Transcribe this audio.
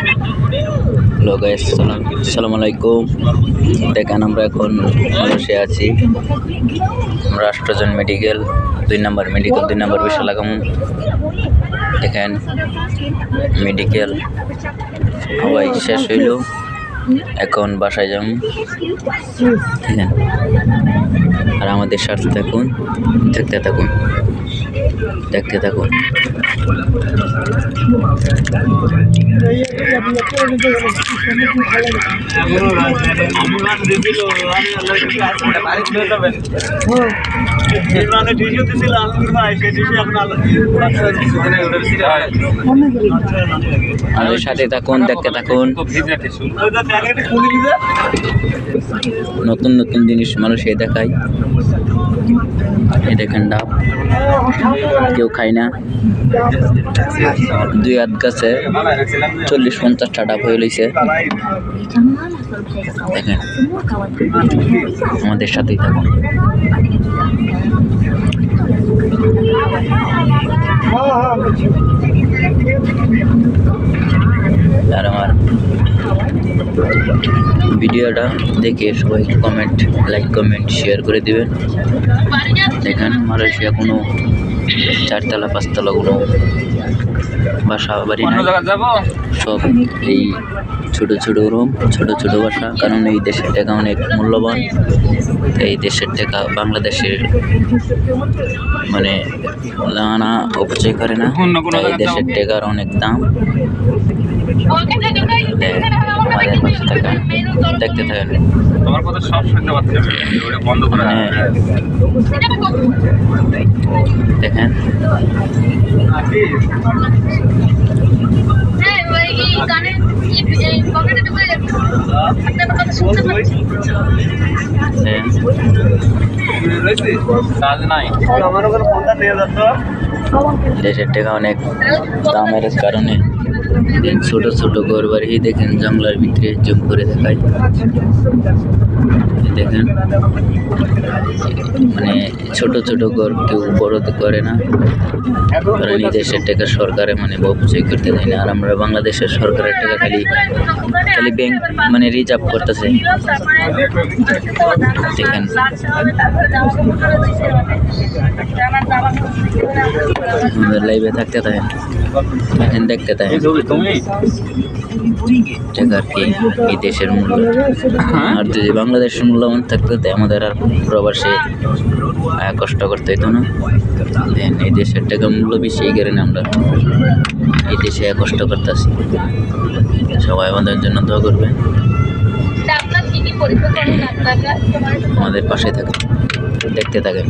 Hello guys, আসসালামু আলাইকুম। দেখেন আমরা এখন বসে আছি রাষ্ট্রজন মেডিকেল 2 নম্বর বিষয় লাগাম। দেখেন মেডিকেল সবাই শেষ হইল, এখন বাসায় যাম। দেখেন আর আমাদের সাথে থাকুন, দেখতে থাকুন। আমাদের সাথে থাকুন, দেখতে থাকুন। নতুন নতুন জিনিস মানুষকে দেখায়। এই দেখেন ডাব, কেউ খায় না। 2 হাত গাছে 40-50টা ডাব হয়ে লইছে। দেখেন আমাদের সাথেই থাকুন। আর আমার ভিডিওটা দেখে সবাই লাইক কমেন্ট শেয়ার করে দিবেন। দেখেন মালয়েশিয়া কোনো 4তলা 5তলা কোনো বাসা বাড়ি নাই, সব এই ছোট ছোট রুম, ছোট ছোট বাসা। কারণ এই দেশের টাকা অনেক মূল্যবান। এই দেশের টাকা বাংলাদেশের মানে লানা অপচয় করে না, এই দেশের টাকার অনেক দাম। দেখতে থাকেন। দেখেন দেশের টাকা অনেক দামের কারণে ছোট ছোট ঘর বাড়ি দেখেন জঙ্গলের ভিতরে জুম করে দেখায়। দেখেন মানে ছোট ছোট ঘর কেউ বড় করে না, কারণ এই দেশের টাকা সরকারে মানে অপচয় করতে দেয় না। আর আমরা বাংলাদেশের সরকারের টাকা খালি ব্যাংক মানে রিজার্ভ করতেছে। দেখেন আমাদের লাইভে থাকতে থাকেন, এখন দেখতে থাকেন টাকার কি এই দেশের মূল্য। আর যদি বাংলাদেশের মূল্যবান থাকতো আমাদের আর প্রবাসে কষ্ট করতে হইতো না। এই দেশের টাকা মূল্য বেশি, এই কারণে আমরা এই দেশে কষ্ট করতেছি। সবাই আমাদের জন্য দোয়া করবেন, আমাদের পাশে থাকেন, দেখতে থাকেন।